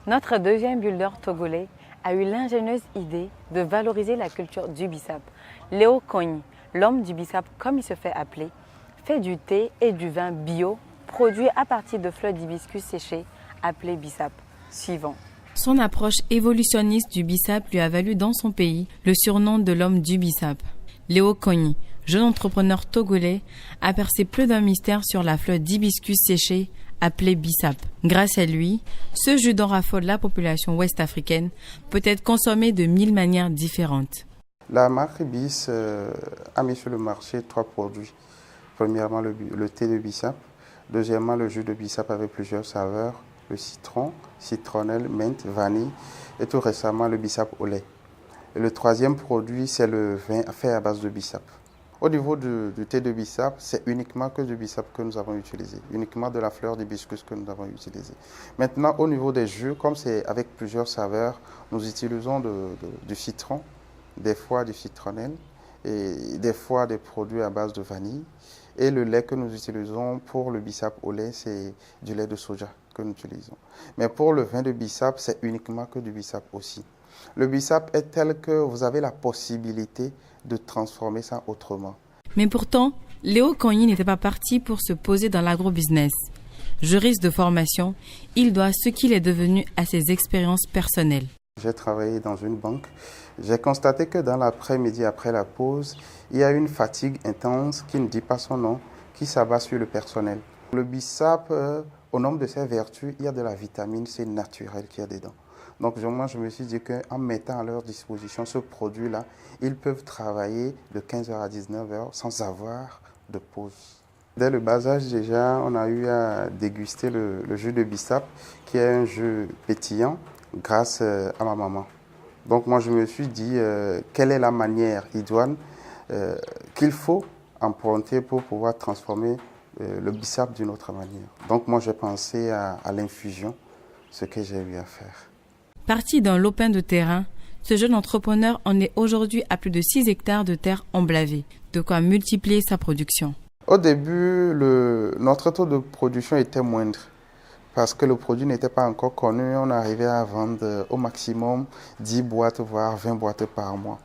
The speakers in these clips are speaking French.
Notre deuxième builder togolais a eu l'ingénieuse idée de valoriser la culture du bissap. Léo Kogny, l'homme du bissap comme il se fait appeler, fait du thé et du vin bio produits à partir de fleurs d'hibiscus séchées appelées bissap. Suivant. Son approche évolutionniste du bissap lui a valu dans son pays le surnom de l'homme du bissap. Léo Kogny, jeune entrepreneur togolais, a percé plus d'un mystère sur la fleur d'hibiscus séchée appelée bissap. Grâce à lui, ce jus dont raffole la population ouest-africaine peut être consommé de 1000 manières différentes. La marque Bis a mis sur le marché 3 produits. Premièrement, le thé de bissap. Deuxièmement, le jus de bissap avec plusieurs saveurs. Le citron, citronnelle, menthe, vanille. Et tout récemment, le bissap au lait. Et le troisième produit, c'est le vin fait à base de bissap. Au niveau du thé de bissap, c'est uniquement que du bissap que nous avons utilisé. Uniquement de la fleur d'hibiscus que nous avons utilisé. Maintenant, au niveau des jus, comme c'est avec plusieurs saveurs, nous utilisons du citron, des fois du citronnelle et des fois des produits à base de vanille. Et le lait que nous utilisons pour le bissap au lait, c'est du lait de soja que nous utilisons. Mais pour le vin de bissap, c'est uniquement que du bissap aussi. Le bissap est tel que vous avez la possibilité de transformer ça autrement. Mais pourtant, Léo Kogny n'était pas parti pour se poser dans l'agrobusiness. Juriste de formation, il doit ce qu'il est devenu à ses expériences personnelles. J'ai travaillé dans une banque. J'ai constaté que dans l'après-midi, après la pause, il y a une fatigue intense qui ne dit pas son nom, qui s'abat sur le personnel. Le bissap, au nombre de ses vertus, il y a de la vitamine C naturelle qu'il y a dedans. Donc moi, je me suis dit qu'en mettant à leur disposition ce produit-là, ils peuvent travailler de 15h à 19h sans avoir de pause. Dès le bas âge déjà, on a eu à déguster le jus de bissap, qui est un jus pétillant, grâce à ma maman. Donc moi, je me suis dit quelle est la manière idoine qu'il faut emprunter pour pouvoir transformer le bissap d'une autre manière. Donc moi, j'ai pensé à l'infusion, ce que j'ai eu à faire. Parti d'un lopin de terrain, ce jeune entrepreneur en est aujourd'hui à plus de 6 hectares de terre emblavée, de quoi multiplier sa production. Au début, notre taux de production était moindre parce que le produit n'était pas encore connu. On arrivait à vendre au maximum 10 boîtes, voire 20 boîtes par mois.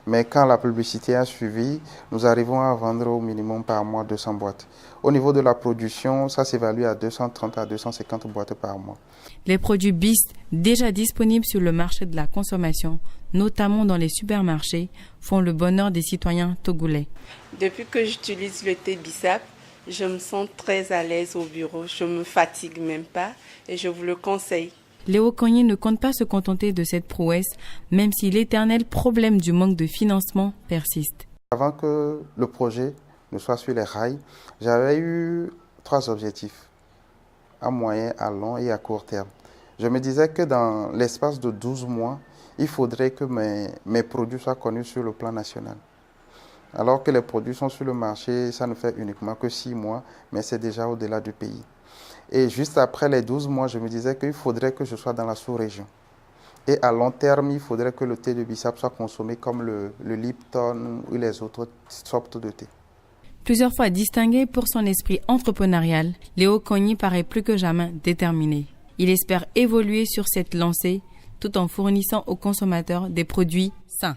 Mais quand la publicité a suivi, nous arrivons à vendre au minimum par mois 200 boîtes. Au niveau de la production, ça s'évalue à 230 à 250 boîtes par mois. Les produits Bis, déjà disponibles sur le marché de la consommation, notamment dans les supermarchés, font le bonheur des citoyens togolais. Depuis que j'utilise le thé bissap, je me sens très à l'aise au bureau. Je ne me fatigue même pas et je vous le conseille. Léo Kogny ne compte pas se contenter de cette prouesse, même si l'éternel problème du manque de financement persiste. Avant que le projet ne soit sur les rails, j'avais eu 3 objectifs, à moyen, à long et à court terme. Je me disais que dans l'espace de 12 mois, il faudrait que mes produits soient connus sur le plan national. Alors que les produits sont sur le marché, ça ne fait uniquement que 6 mois, mais c'est déjà au-delà du pays. Et juste après les 12 mois, je me disais qu'il faudrait que je sois dans la sous-région. Et à long terme, il faudrait que le thé de bissap soit consommé comme le Lipton ou les autres sortes de thé. Plusieurs fois distingué pour son esprit entrepreneurial, Léo Kogny paraît plus que jamais déterminé. Il espère évoluer sur cette lancée tout en fournissant aux consommateurs des produits sains.